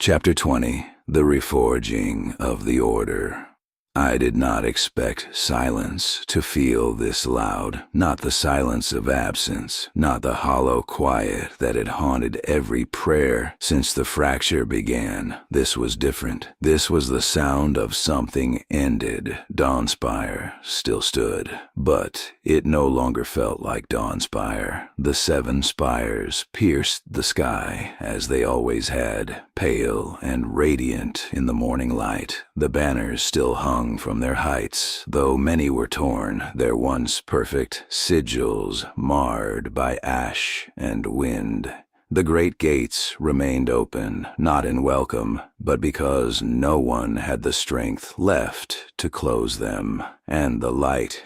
Chapter 20. The Reforging of the Order. I did not expect silence to feel this loud, not the silence of absence, not the hollow quiet that had haunted every prayer since the fracture began. This was different. This was the sound of something ended. Dawnspear still stood, but it no longer felt like Dawnspear. The 7 spires pierced the sky as they always had, pale and radiant in the morning light. The banners still hung from their heights, though many were torn, their once perfect sigils marred by ash and wind. The great gates remained open, not in welcome, but because no one had the strength left to close them. And the light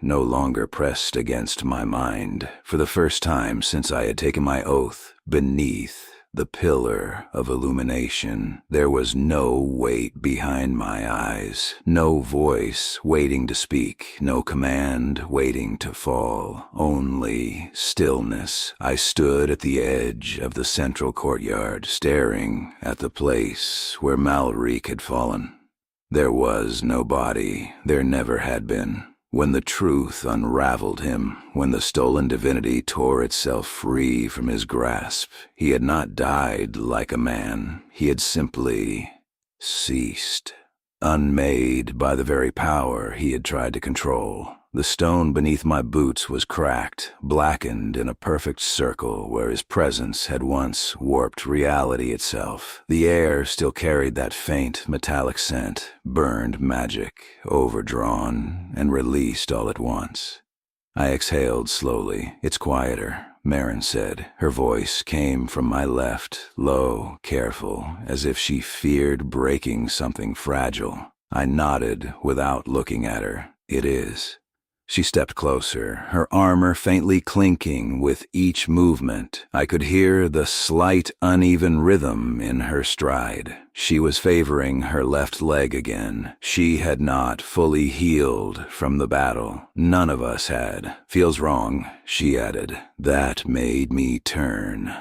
no longer pressed against my mind. For the first time since I had taken my oath, beneath the pillar of illumination, there was no weight behind my eyes, no voice waiting to speak, no command waiting to fall, only stillness. I stood at the edge of the central courtyard, staring at the place where Malric had fallen. There was no body, there never had been. When the truth unraveled him, when the stolen divinity tore itself free from his grasp, he had not died like a man. He had simply ceased, unmade by the very power he had tried to control. The stone beneath my boots was cracked, blackened in a perfect circle where his presence had once warped reality itself. The air still carried that faint metallic scent, burned magic, overdrawn, and released all at once. I exhaled slowly. "It's quieter," Marin said. Her voice came from my left, low, careful, as if she feared breaking something fragile. I nodded without looking at her. "It is." She stepped closer, her armor faintly clinking with each movement. I could hear the slight, uneven rhythm in her stride. She was favoring her left leg again. She had not fully healed from the battle. None of us had. "Feels wrong," she added. That made me turn.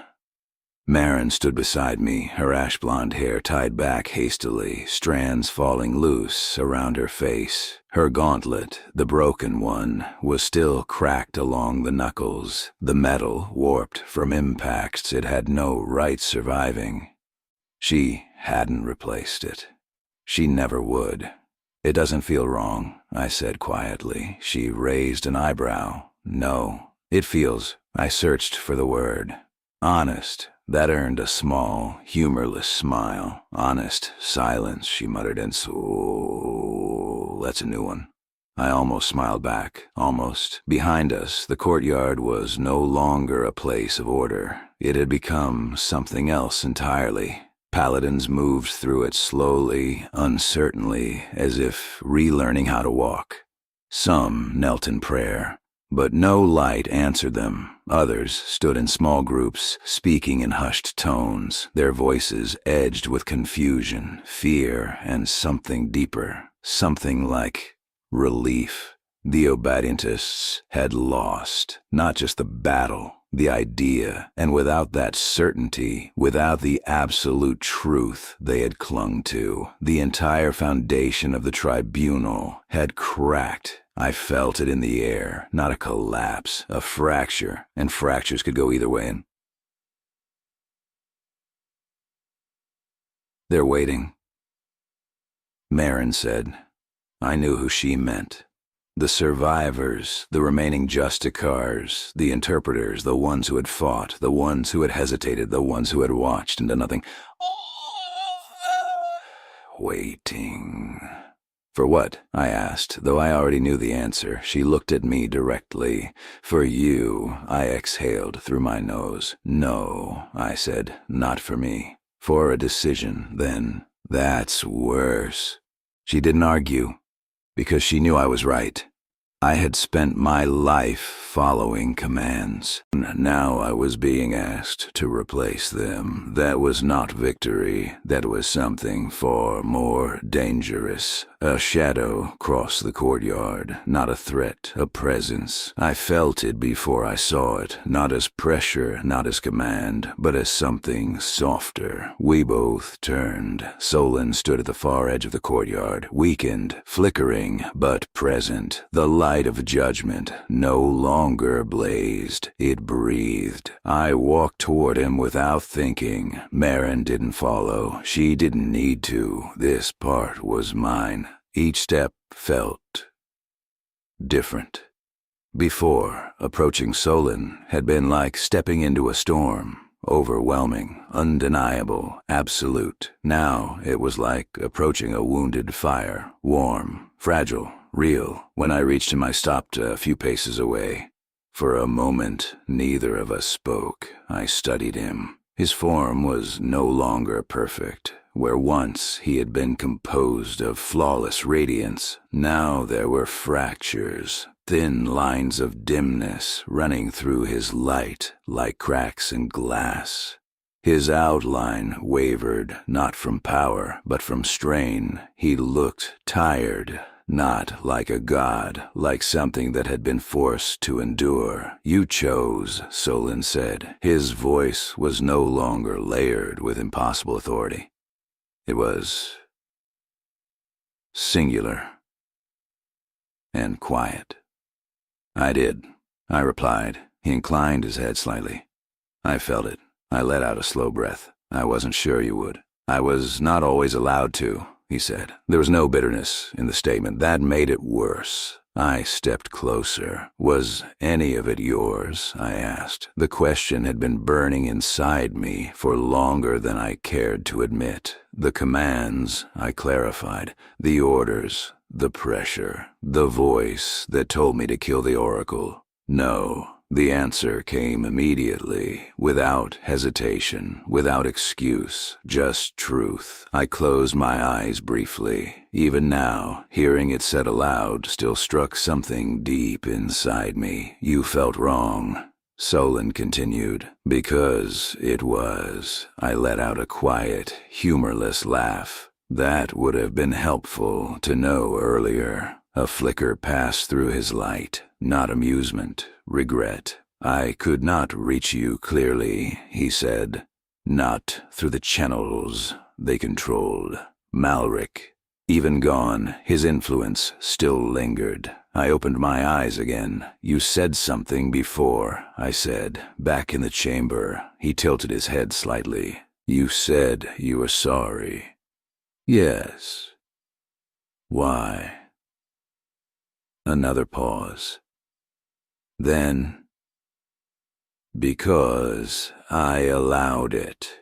Marin stood beside me, her ash-blonde hair tied back hastily, strands falling loose around her face. Her gauntlet, the broken one, was still cracked along the knuckles, the metal warped from impacts it had no right surviving. She hadn't replaced it. She never would. "It doesn't feel wrong," I said quietly. She raised an eyebrow. "No, it feels—" I searched for the word. "Honest." That earned a small, humorless smile. "Honest silence," she muttered, and so that's a new one. I almost smiled back, almost. Behind us, the courtyard was no longer a place of order. It had become something else entirely. Paladins moved through it slowly, uncertainly, as if relearning how to walk. Some knelt in prayer, but no light answered them. Others stood in small groups, speaking in hushed tones, their voices edged with confusion, fear, and something deeper, something like relief. The obadientists had lost, not just the battle, the idea, and without that certainty, without the absolute truth they had clung to, the entire foundation of the tribunal had cracked. I felt it in the air, not a collapse, a fracture, and fractures could go either way. "They're waiting," Marin said. I knew who she meant. The survivors, the remaining justicars, the interpreters, the ones who had fought, the ones who had hesitated, the ones who had watched and done nothing. Waiting. "For what?" I asked, though I already knew the answer. She looked at me directly. "For you," I exhaled through my nose. "No," I said, "not for me. For a decision, then." "That's worse." She didn't argue, because she knew I was right. I had spent my life following commands. Now I was being asked to replace them. That was not victory. That was something far more dangerous. A shadow crossed the courtyard, not a threat, a presence. I felt it before I saw it, not as pressure, not as command, but as something softer. We both turned. Solyn stood at the far edge of the courtyard, weakened, flickering, but present. The light of judgment no longer blazed. It breathed. I walked toward him without thinking. Marin didn't follow. She didn't need to. This part was mine. Each step felt different. Before, approaching Solyn had been like stepping into a storm. Overwhelming, undeniable, absolute. Now it was like approaching a wounded fire. Warm, fragile, real. When I reached him, I stopped a few paces away. For a moment, neither of us spoke. I studied him. His form was no longer perfect. Where once he had been composed of flawless radiance, now there were fractures, thin lines of dimness running through his light like cracks in glass. His outline wavered, not from power, but from strain. He looked tired, not like a god, like something that had been forced to endure. "You chose," Solyn said. His voice was no longer layered with impossible authority. It was singular and quiet. "I did," I replied. He inclined his head slightly. "I felt it." I let out a slow breath. "I wasn't sure you would." "I was not always allowed to," he said. There was no bitterness in the statement. That made it worse. I stepped closer. "Was any of it yours?" I asked. The question had been burning inside me for longer than I cared to admit. The commands, I clarified. The orders, the pressure, the voice that told me to kill the oracle. No. The answer came immediately, without hesitation, without excuse, just truth. I closed my eyes briefly. Even now, hearing it said aloud still struck something deep inside me. "You felt wrong," Solyn continued. "Because it was." I let out a quiet, humorless laugh. That would have been helpful to know earlier. A flicker passed through his light, not amusement, regret. "I could not reach you clearly," he said. "Not through the channels they controlled." Malric, even gone, his influence still lingered. I opened my eyes again. "You said something before," I said. "Back in the chamber." He tilted his head slightly. "You said you were sorry." "Yes." "Why?" Another pause. Then, "Because I allowed it."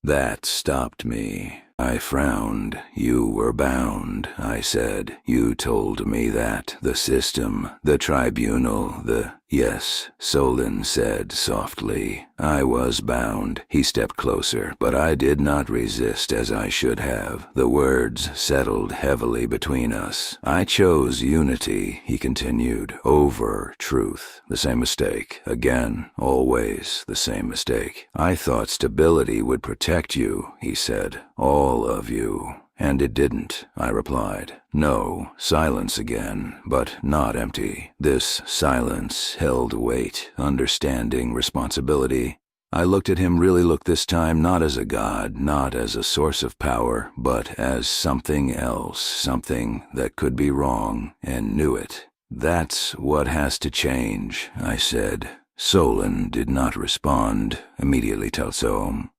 That stopped me. I frowned. "You were bound," I said. "You told me that. The system, the tribunal, the—" "Yes," Solyn said softly. "I was bound." He stepped closer, but I did not resist as I should have. The words settled heavily between us. "I chose unity," he continued, "over truth." The same mistake. Again, always the same mistake. "I thought stability would protect you," he said. "All of you." "And it didn't," I replied. "No, silence again, but not empty." This silence held weight, understanding, responsibility. I looked at him, really looked this time, not as a god, not as a source of power, but as something else, something that could be wrong, and knew it. "That's what has to change," I said. Solyn did not respond. Immediately Telsom.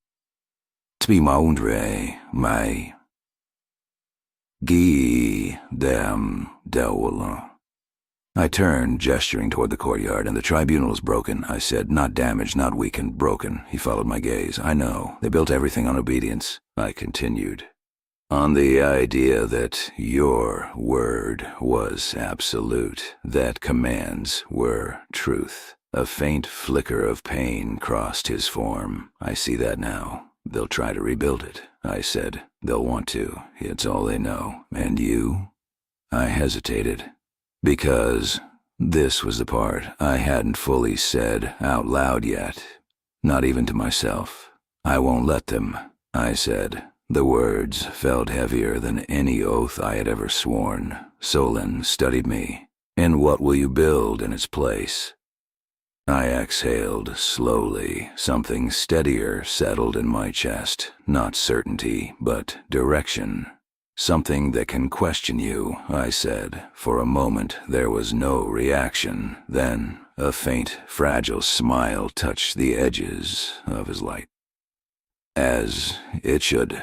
"Tbi maundre, mai. Gi dem dewala." I turned, gesturing toward the courtyard. "And the tribunal is broken," I said. "Not damaged, not weakened, broken." He followed my gaze. "I know. They built everything on obedience," I continued. "On the idea that your word was absolute, that commands were truth." A faint flicker of pain crossed his form. "I see that now. They'll try to rebuild it," I said. "They'll want to. It's all they know. And you?" I hesitated. Because this was the part I hadn't fully said out loud yet. Not even to myself. "I won't let them," I said. The words felt heavier than any oath I had ever sworn. Solyn studied me. "And what will you build in its place?" I exhaled slowly. Something steadier settled in my chest. Not certainty, but direction. "Something that can question you," I said. For a moment there was no reaction. Then a faint, fragile smile touched the edges of his light. "As it should."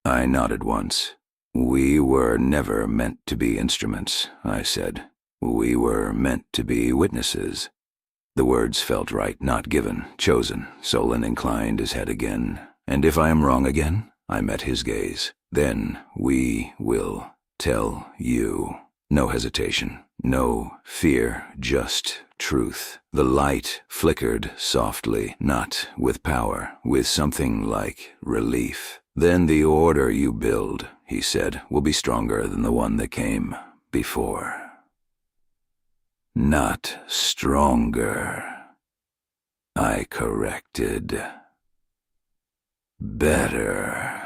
I nodded once. "We were never meant to be instruments," I said. "We were meant to be witnesses." The words felt right, not given, chosen. Solyn inclined his head again. "And if I am wrong again?" I met his gaze. "Then we will tell you." No hesitation, no fear, just truth. The light flickered softly, not with power, with something like relief. "Then the order you build," he said, "will be stronger than the one that came before." "Not stronger," I corrected. "Better."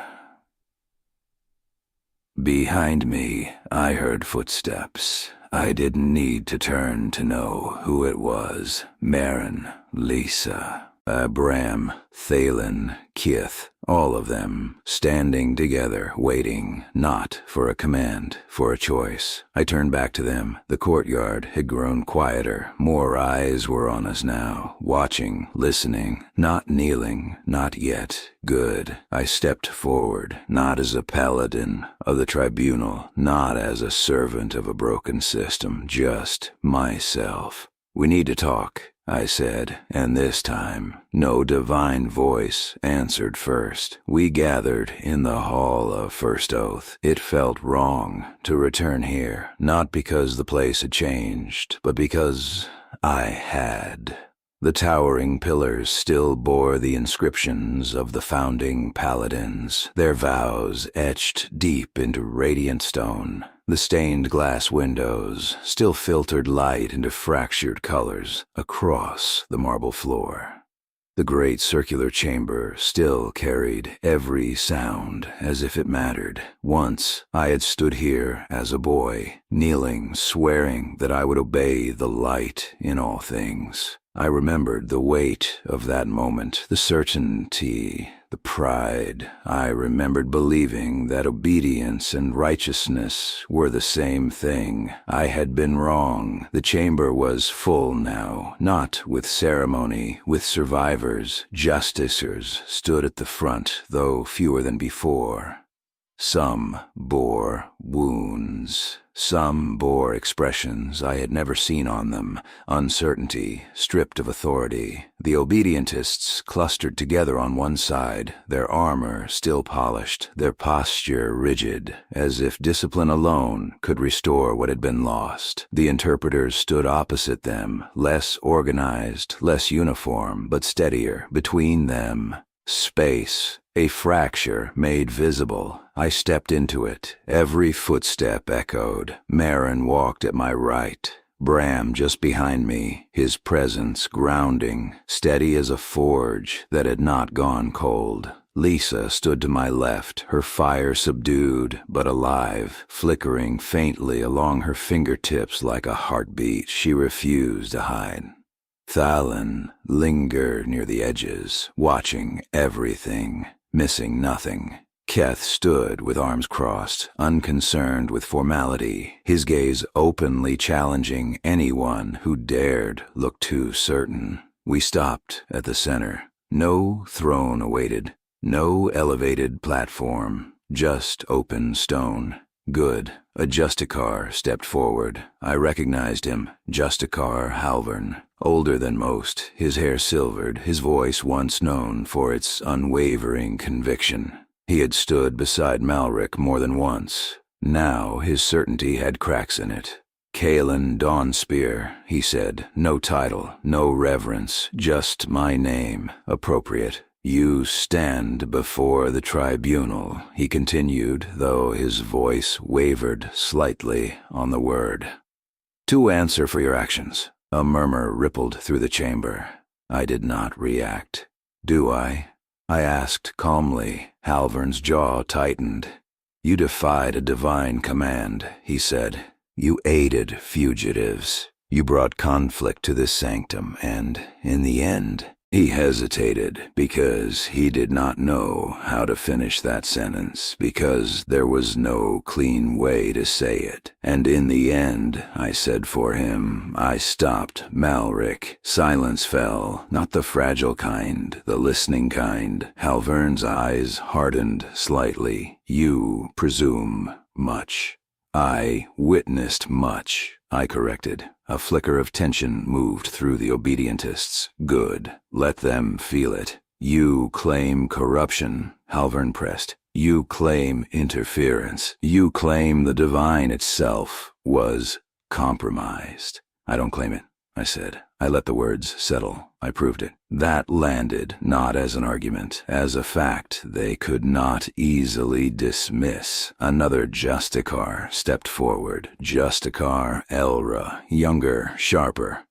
Behind me, I heard footsteps. I didn't need to turn to know who it was. Maren, Lisa, Bram, Caelan, Kith, all of them, standing together, waiting, not for a command, for a choice. I turned back to them. The courtyard had grown quieter. More eyes were on us now, watching, listening, not kneeling, not yet. Good. I stepped forward, not as a paladin of the tribunal, not as a servant of a broken system, just myself. "We need to talk," I said, and this time, no divine voice answered first. We gathered in the hall of First Oath. It felt wrong to return here, not because the place had changed, but because I had. The towering pillars still bore the inscriptions of the founding paladins, their vows etched deep into radiant stone. The stained glass windows still filtered light into fractured colors across the marble floor. The great circular chamber still carried every sound as if it mattered. Once I had stood here as a boy, kneeling, swearing that I would obey the light in all things. I remembered the weight of that moment, the certainty, the pride. I remembered believing that obedience and righteousness were the same thing. I had been wrong. The chamber was full now, not with ceremony, with survivors. Justicers stood at the front, though fewer than before. Some bore wounds. Some bore expressions I had never seen on them, uncertainty, stripped of authority. The obedientists clustered together on one side, their armor still polished, their posture rigid, as if discipline alone could restore what had been lost. The interpreters stood opposite them, less organized, less uniform, but steadier. Between them, space, a fracture made visible. I stepped into it. Every footstep echoed. Maren walked at my right. Bram just behind me, his presence grounding, steady as a forge that had not gone cold. Lisa stood to my left, her fire subdued but alive, flickering faintly along her fingertips like a heartbeat she refused to hide. Caelan lingered near the edges, watching everything, missing nothing. Keth stood with arms crossed, unconcerned with formality, his gaze openly challenging anyone who dared look too certain. We stopped at the center. No throne awaited, no elevated platform, just open stone. Good. A Justicar stepped forward. I recognized him. Justicar Halvern. Older than most, his hair silvered, his voice once known for its unwavering conviction. He had stood beside Malric more than once. Now his certainty had cracks in it. "Caelan Dawnspear," he said. "No title, no reverence, just my name. Appropriate. You stand before the tribunal," he continued, though his voice wavered slightly on the word. "To answer for your actions." A murmur rippled through the chamber. I did not react. "Do I?" I asked calmly. Halvern's jaw tightened. You defied a divine command, he said. You aided fugitives. You brought conflict to this sanctum, and, in the end, he hesitated because he did not know how to finish that sentence, because there was no clean way to say it. And in the end, I said for him, I stopped Malric. Silence fell, not the fragile kind, the listening kind. Halvern's eyes hardened slightly. You presume much. I witnessed much, I corrected. A flicker of tension moved through the obedientists. Good. Let them feel it. You claim corruption, Halvern pressed. You claim interference. You claim the divine itself was compromised. I don't claim it, I said. I let the words settle. I proved it. That landed not as an argument, as a fact they could not easily dismiss. Another Justicar stepped forward. Justicar Elra, younger, sharper.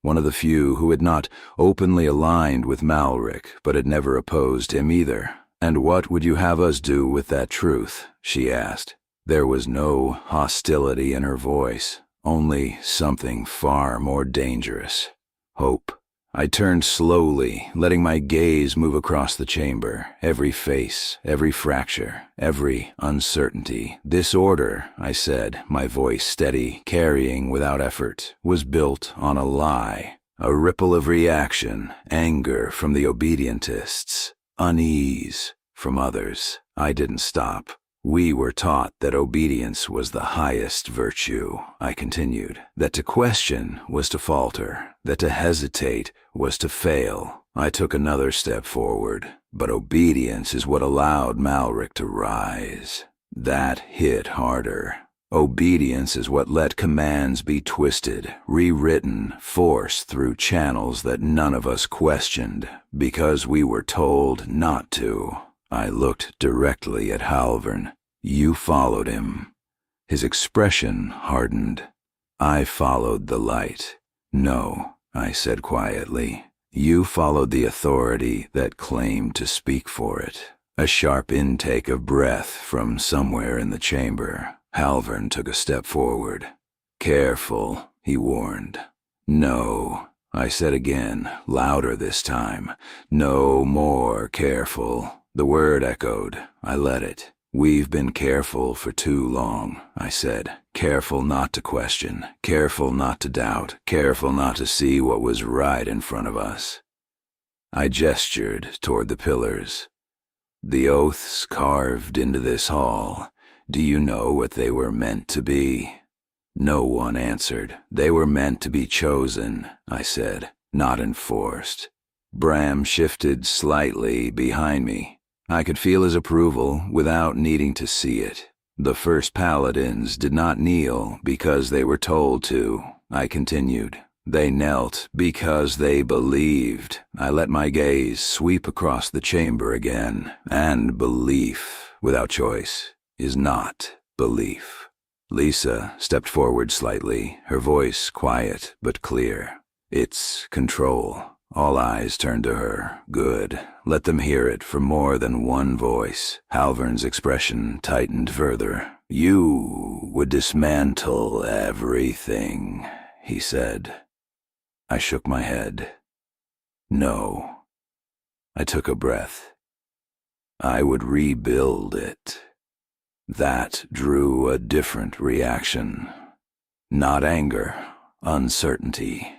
One of the few who had not openly aligned with Malric, but had never opposed him either. And what would you have us do with that truth? She asked. There was no hostility in her voice, only something far more dangerous. Hope. I turned slowly, letting my gaze move across the chamber. Every face, every fracture, every uncertainty. This order, I said, my voice steady, carrying without effort, was built on a lie. A ripple of reaction, anger from the obedientists, unease from others. I didn't stop. We were taught that obedience was the highest virtue, I continued, that to question was to falter, that to hesitate was to fail. I took another step forward, but obedience is what allowed Malric to rise. That hit harder. Obedience is what let commands be twisted, rewritten, forced through channels that none of us questioned, because we were told not to. I looked directly at Halvern. You followed him. His expression hardened. I followed the light. No, I said quietly. You followed the authority that claimed to speak for it. A sharp intake of breath from somewhere in the chamber. Halvern took a step forward. Careful, he warned. No, I said again, louder this time. No more careful. The word echoed. I let it. We've been careful for too long, I said. Careful not to question, careful not to doubt, careful not to see what was right in front of us. I gestured toward the pillars. The oaths carved into this hall, do you know what they were meant to be? No one answered. They were meant to be chosen, I said, not enforced. Bram shifted slightly behind me. I could feel his approval without needing to see it. The first paladins did not kneel because they were told to, I continued. They knelt because they believed. I let my gaze sweep across the chamber again. And belief, without choice, is not belief. Lisa stepped forward slightly, her voice quiet but clear. It's control. All eyes turned to her. Good. Let them hear it from more than one voice. Halvern's expression tightened further. You would dismantle everything, he said. I shook my head. No. I took a breath. I would rebuild it. That drew a different reaction. Not anger, uncertainty.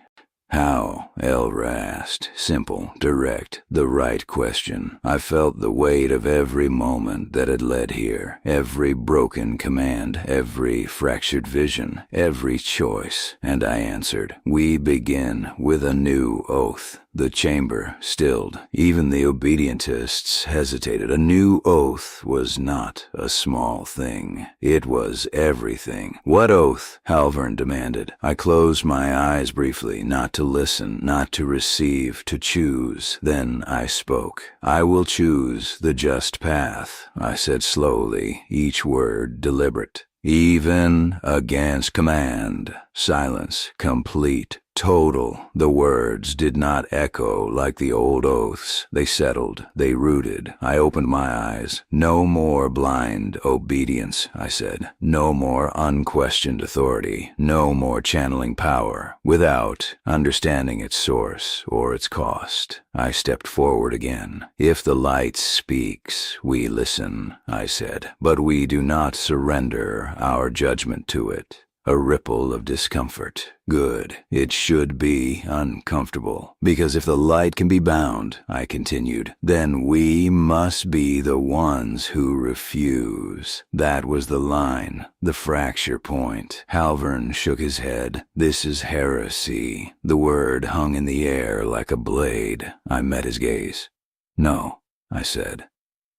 How? Elra asked. Simple, direct, the right question. I felt the weight of every moment that had led here, every broken command, every fractured vision, every choice, and I answered. We begin with a new oath. The chamber stilled. Even the obedientists hesitated. A new oath was not a small thing. It was everything. What oath? Halvern demanded. I closed my eyes briefly, not to listen, not to receive, to choose. Then I spoke. I will choose the just path, I said slowly, each word deliberate. Even against command. Silence, complete. Total. The words did not echo like the old oaths. They settled. They rooted. I opened my eyes. No more blind obedience, I said. No more unquestioned authority. No more channeling power without understanding its source or its cost. I stepped forward again. If the light speaks, we listen, I said, but we do not surrender our judgment to it. A ripple of discomfort. Good. It should be uncomfortable. Because if the light can be bound, I continued, then we must be the ones who refuse. That was the line, the fracture point. Halvern shook his head. This is heresy. The word hung in the air like a blade. I met his gaze. No, I said.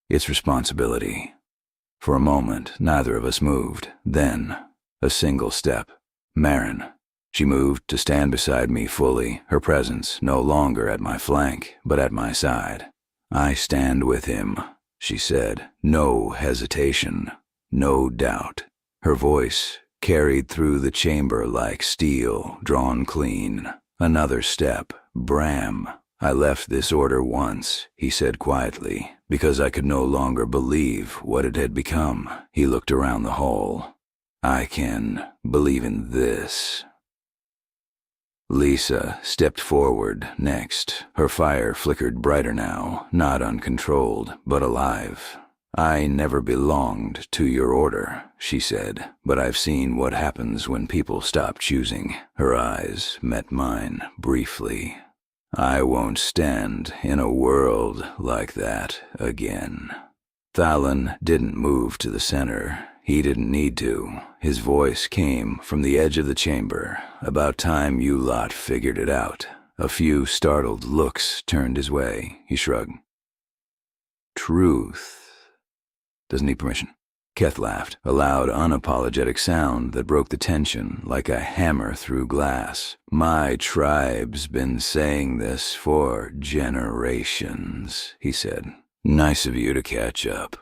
It's responsibility. For a moment, neither of us moved. Then, a single step. Marin. She moved to stand beside me fully, her presence no longer at my flank, but at my side. I stand with him, she said. No hesitation, no doubt. Her voice carried through the chamber like steel, drawn clean. Another step. Bram. I left this order once, he said quietly, because I could no longer believe what it had become. He looked around the hall. I can believe in this. Lisa stepped forward next. Her fire flickered brighter now, not uncontrolled, but alive. I never belonged to your order, she said, but I've seen what happens when people stop choosing. Her eyes met mine briefly. I won't stand in a world like that again. Caelan didn't move to the center. He didn't need to. His voice came from the edge of the chamber. About time you lot figured it out. A few startled looks turned his way. He shrugged. Truth. Doesn't need permission. Keth laughed, a loud, unapologetic sound that broke the tension like a hammer through glass. My tribe's been saying this for generations, he said. Nice of you to catch up.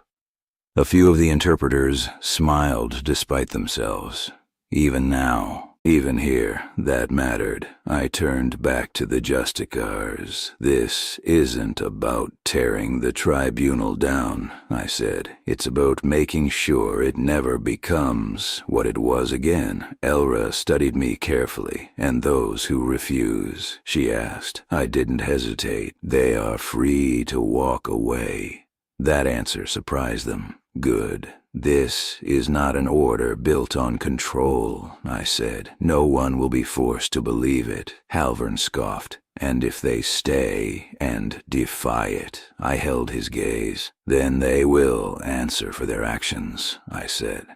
A few of the interpreters smiled despite themselves. Even now, even here, that mattered. I turned back to the Justicars. This isn't about tearing the tribunal down, I said. It's about making sure it never becomes what it was again. Elra studied me carefully. And those who refuse, she asked. I didn't hesitate. They are free to walk away. That answer surprised them. Good. This is not an order built on control, I said. No one will be forced to believe it. Halvern scoffed. And if they stay and defy it, I held his gaze, then they will answer for their actions, I said.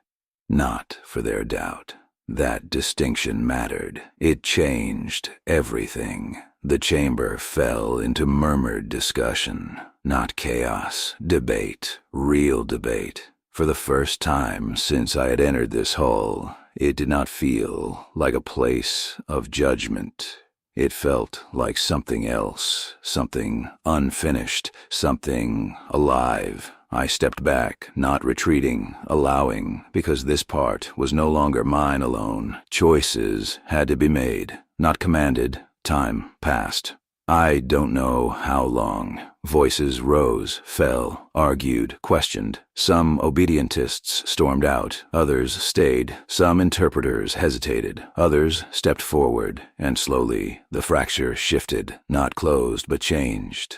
Not for their doubt. That distinction mattered. It changed everything. The chamber fell into murmured discussion. Not chaos, debate, real debate. For the first time since I had entered this hall, it did not feel like a place of judgment. It felt like something else, something unfinished, something alive. I stepped back, not retreating, allowing, because this part was no longer mine alone. Choices had to be made, not commanded. Time passed. I don't know how long. Voices rose, fell, argued, questioned. Some obedientists stormed out, others stayed. Some interpreters hesitated, others stepped forward, and slowly the fracture shifted, not closed but changed.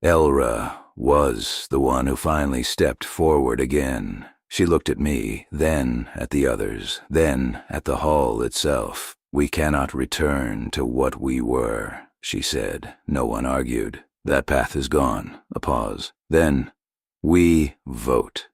Elra was the one who finally stepped forward again. She looked at me, then at the others, then at the hall itself. We cannot return to what we were, she said. No one argued. That path is gone. A pause. Then, we vote.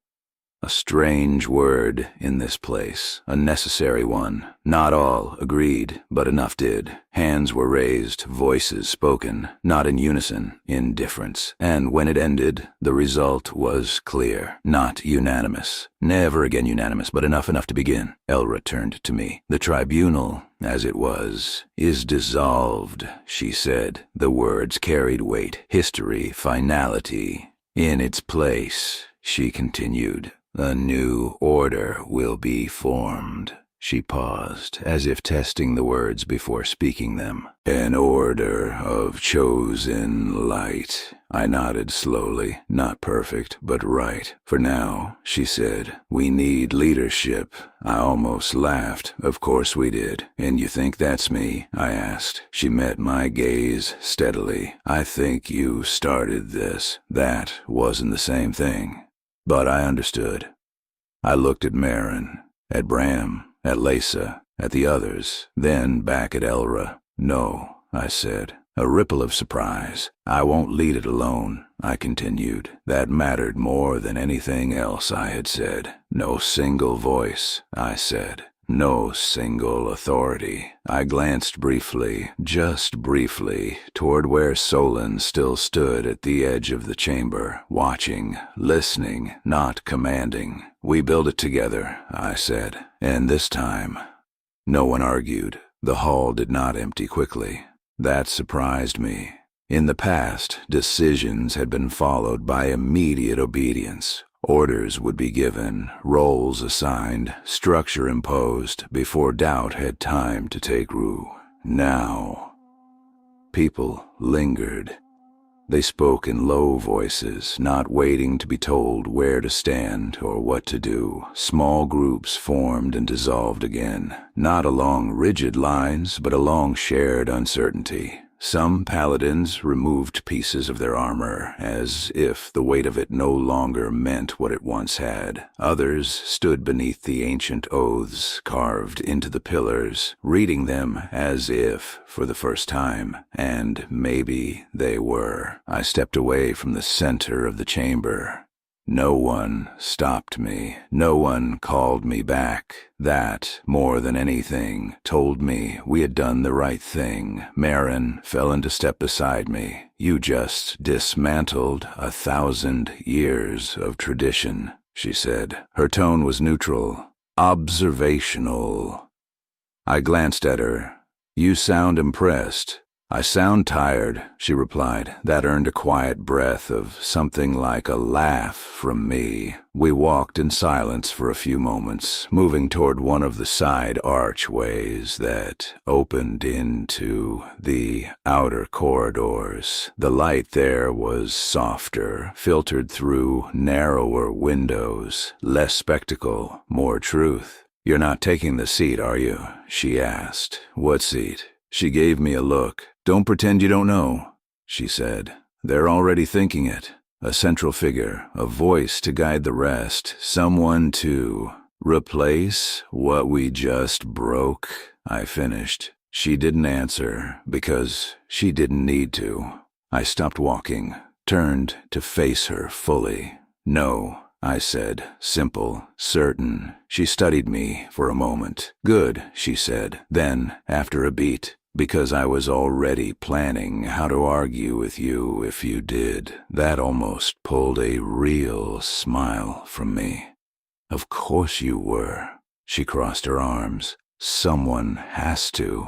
A strange word in this place, a necessary one. Not all agreed, but enough did. Hands were raised, voices spoken, not in unison, in difference. And when it ended, the result was clear. Not unanimous. Never again unanimous, but enough to begin. Elra turned to me. The tribunal, as it was, is dissolved, she said. The words carried weight, history, finality. In its place, she continued, a new order will be formed. She paused, as if testing the words before speaking them. An order of chosen light. I nodded slowly. Not perfect, but right. For now, she said, we need leadership. I almost laughed. Of course we did. And you think that's me? I asked. She met my gaze steadily. I think you started this. That wasn't the same thing. But I understood. I looked at Marin, at Bram, at Leysa, at the others, then back at Elra. No, I said. A ripple of surprise. I won't lead it alone, I continued. That mattered more than anything else I had said. No single voice, I said. No single authority. I glanced briefly, just briefly, toward where Solyn still stood at the edge of the chamber, watching, listening, not commanding. We build it together, I said, and this time, no one argued. The hall did not empty quickly. That surprised me. In the past, decisions had been followed by immediate obedience. Orders would be given, roles assigned, structure imposed, before doubt had time to take root. Now, people lingered. They spoke in low voices, not waiting to be told where to stand or what to do. Small groups formed and dissolved again, not along rigid lines, but along shared uncertainty. Some paladins removed pieces of their armor, as if the weight of it no longer meant what it once had. Others stood beneath the ancient oaths carved into the pillars, reading them as if for the first time, and maybe they were. I stepped away from the center of the chamber. No one stopped me. No one called me back. That, more than anything, told me we had done the right thing. Marin fell into step beside me. You just dismantled 1,000 years of tradition, she said. Her tone was neutral, observational. I glanced at her. You sound impressed. I sound tired, she replied. That earned a quiet breath of something like a laugh from me. We walked in silence for a few moments, moving toward one of the side archways that opened into the outer corridors. The light there was softer, filtered through narrower windows, less spectacle, more truth. You're not taking the seat, are you? She asked. What seat? She gave me a look. Don't pretend you don't know, she said. They're already thinking it. A central figure, a voice to guide the rest, someone to replace what we just broke, I finished. She didn't answer, because she didn't need to. I stopped walking, turned to face her fully. No, I said, simple, certain. She studied me for a moment. Good, she said. Then, after a beat, because I was already planning how to argue with you if you did. That almost pulled a real smile from me. Of course you were. She crossed her arms. Someone has to.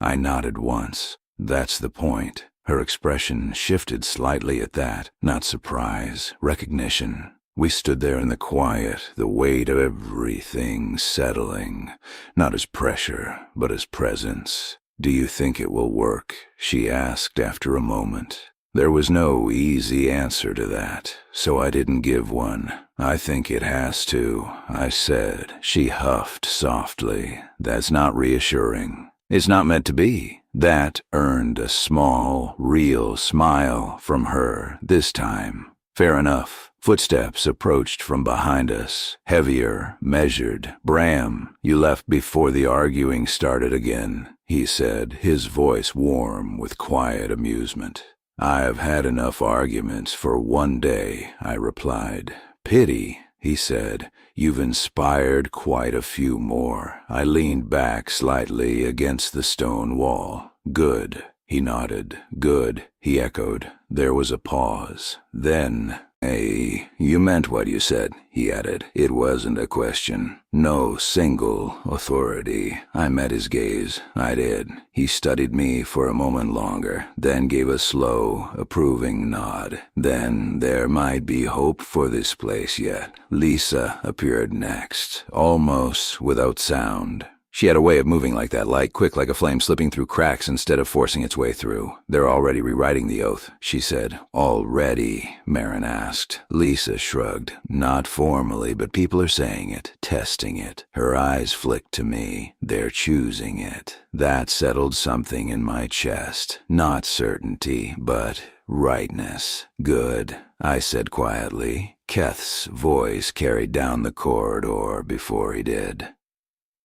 I nodded once. That's the point. Her expression shifted slightly at that. Not surprise, recognition. We stood there in the quiet, the weight of everything settling, not as pressure, but as presence. Do you think it will work? She asked after a moment. There was no easy answer to that, so I didn't give one. I think it has to, I said. She huffed softly. That's not reassuring. It's not meant to be. That earned a small, real smile from her this time. Fair enough. Footsteps approached from behind us, heavier, measured. Bram, you left before the arguing started again, he said, his voice warm with quiet amusement. I have had enough arguments for one day, I replied. Pity, he said. You've inspired quite a few more. I leaned back slightly against the stone wall. Good, he nodded. Good, he echoed. There was a pause. Then, Hey, you meant what you said, he added. It wasn't a question. No single authority. I met his gaze. I did. He studied me for a moment longer, then gave a slow, approving nod. Then there might be hope for this place yet. Lisa appeared next, almost without sound. She had a way of moving like that, light, quick like a flame slipping through cracks instead of forcing its way through. They're already rewriting the oath, she said. Already? Marin asked. Lisa shrugged. Not formally, but people are saying it, testing it. Her eyes flicked to me. They're choosing it. That settled something in my chest. Not certainty, but rightness. Good, I said quietly. Keth's voice carried down the corridor before he did.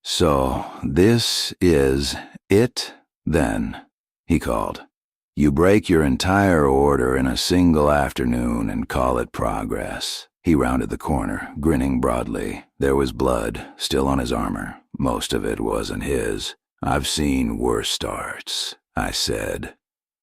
So, this is it, then, he called. You break your entire order in a single afternoon and call it progress. He rounded the corner, grinning broadly. There was blood still on his armor. Most of it wasn't his. I've seen worse starts, I said.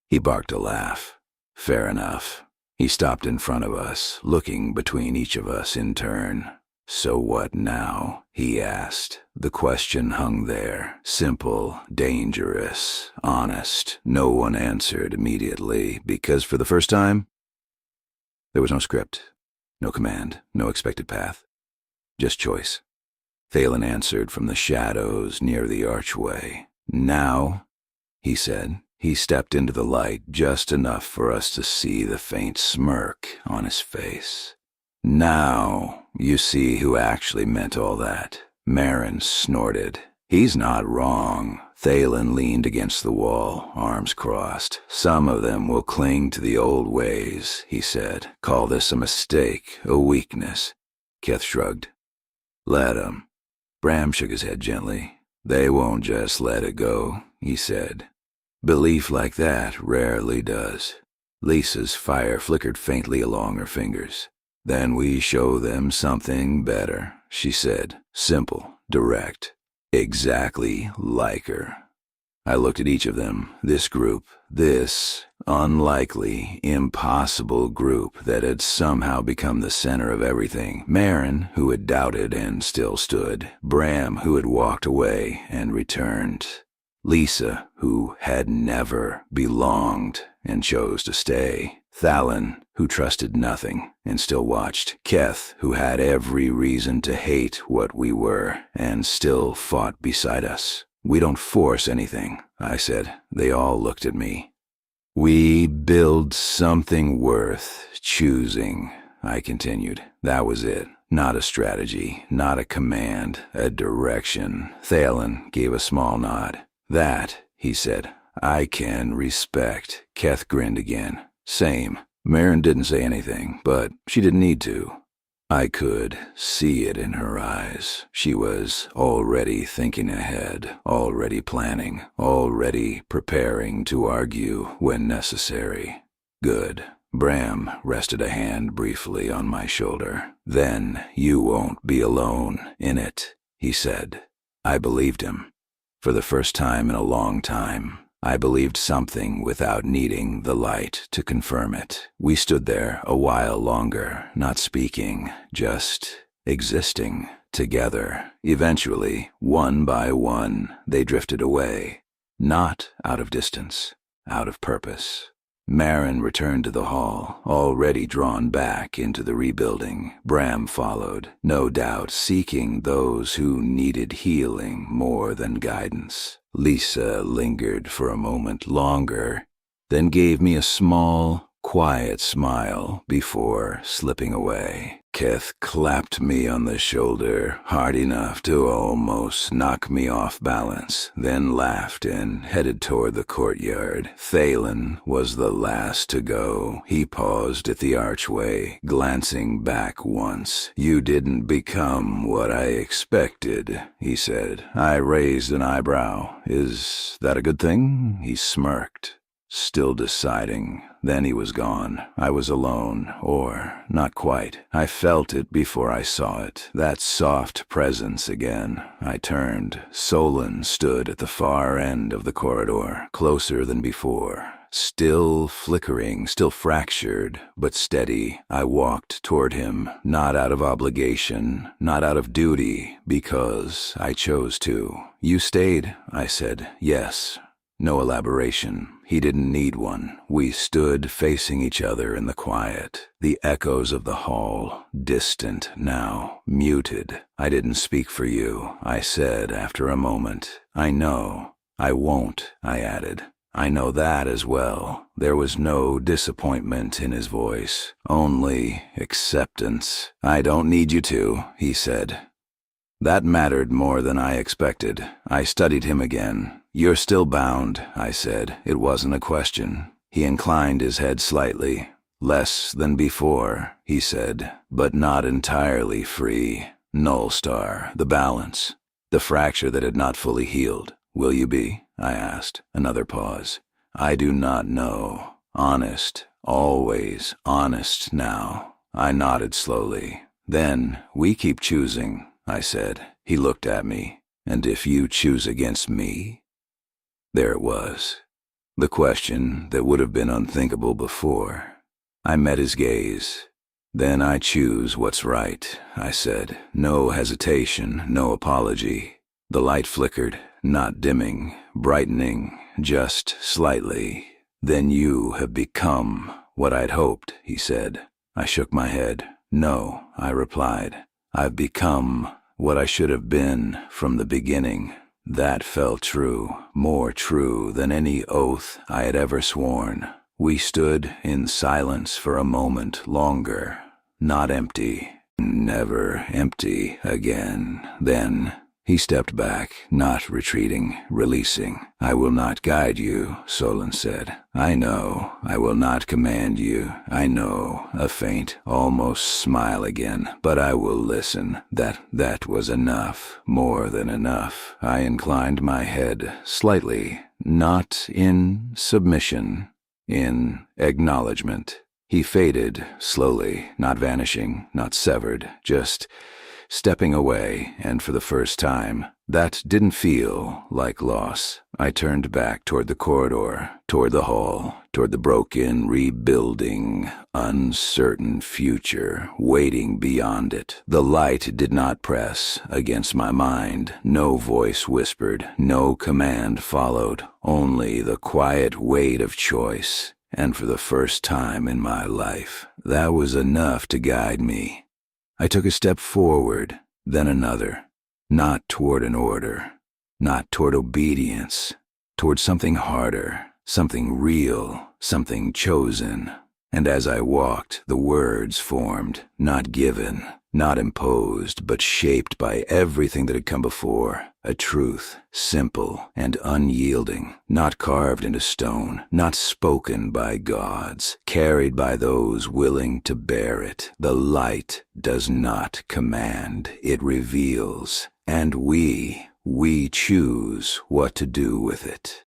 He barked a laugh. Fair enough. He stopped in front of us, looking between each of us in turn. So what now? He asked. The question hung there, simple, dangerous, honest. No one answered immediately, because for the first time, there was no script, no command, no expected path, just choice. Caelan answered from the shadows near the archway. Now, he said. He stepped into the light just enough for us to see the faint smirk on his face. Now, you see who actually meant all that. Marin snorted. He's not wrong. Caelan leaned against the wall, arms crossed. Some of them will cling to the old ways, he said. Call this a mistake, a weakness. Keth shrugged. Let 'em. Bram shook his head gently. They won't just let it go, he said. Belief like that rarely does. Lisa's fire flickered faintly along her fingers. Then we show them something better, she said. Simple, direct, exactly like her. I looked at each of them, this group, this unlikely, impossible group that had somehow become the center of everything. Marin, who had doubted and still stood. Bram, who had walked away and returned. Lisa, who had never belonged and chose to stay. Caelan, who trusted nothing and still watched. Keth, who had every reason to hate what we were and still fought beside us. We don't force anything, I said. They all looked at me. We build something worth choosing, I continued. That was it. Not a strategy, not a command, a direction. Caelan gave a small nod. That, he said, I can respect. Keth grinned again. Same. Marin didn't say anything, but she didn't need to. I could see it in her eyes. She was already thinking ahead, already planning, already preparing to argue when necessary. Good. Bram rested a hand briefly on my shoulder. Then you won't be alone in it, he said. I believed him. For the first time in a long time, I believed something without needing the light to confirm it. We stood there a while longer, not speaking, just existing together. Eventually, one by one, they drifted away. Not out of distance, out of purpose. Marin returned to the hall, already drawn back into the rebuilding. Bram followed, no doubt seeking those who needed healing more than guidance. Lisa lingered for a moment longer, then gave me a small, quiet smile before slipping away. Keth clapped me on the shoulder, hard enough to almost knock me off balance, then laughed and headed toward the courtyard. Caelan was the last to go. He paused at the archway, glancing back once. You didn't become what I expected, he said. I raised an eyebrow. Is that a good thing? He smirked. Still deciding. Then he was gone. I was alone, or not quite. I felt it before I saw it. That soft presence again. I turned. Solyn stood at the far end of the corridor, closer than before. still flickering, still fractured, but steady. I walked toward him, not out of obligation, not out of duty, because I chose to. "You stayed," I said. "Yes." No elaboration. He didn't need one. We stood facing each other in the quiet. The echoes of the hall, distant now, muted. "I didn't speak for you," I said after a moment. "I know. I won't," I added. "I know that as well." There was no disappointment in his voice, only acceptance. "I don't need you to," he said. That mattered more than I expected. I studied him again. "You're still bound," I said. It wasn't a question. He inclined his head slightly. "Less than before," he said, "but not entirely free. Null star, the balance, the fracture that had not fully healed. Will you be?" I asked. Another pause. "I do not know. Honest, always honest now." I nodded slowly. "Then we keep choosing," I said. He looked at me. "And if you choose against me?" There it was. The question that would have been unthinkable before. I met his gaze. "Then I choose what's right," I said. No hesitation, no apology. The light flickered, not dimming, brightening, just slightly. "Then you have become what I'd hoped," he said. I shook my head. "No," I replied. "I've become what I should have been from the beginning." That felt true, more true than any oath I had ever sworn. We stood in silence for a moment longer, not empty, never empty again. Then he stepped back, not retreating, releasing. "I will not guide you," Solyn said. "I know. I will not command you. I know." A faint, almost smile again. "But I will listen." That was enough, more than enough. I inclined my head slightly, not in submission, in acknowledgement. He faded slowly, not vanishing, not severed, just stepping away, and for the first time, that didn't feel like loss. I turned back toward the corridor, toward the hall, toward the broken, rebuilding, uncertain future waiting beyond it. The light did not press against my mind. No voice whispered, no command followed, only the quiet weight of choice. And for the first time in my life, that was enough to guide me. I took a step forward, then another, not toward an order, not toward obedience, toward something harder, something real, something chosen. And as I walked, the words formed, not given, not imposed, but shaped by everything that had come before. A truth, simple and unyielding, not carved into stone, not spoken by gods, carried by those willing to bear it. The light does not command, it reveals, and we choose what to do with it.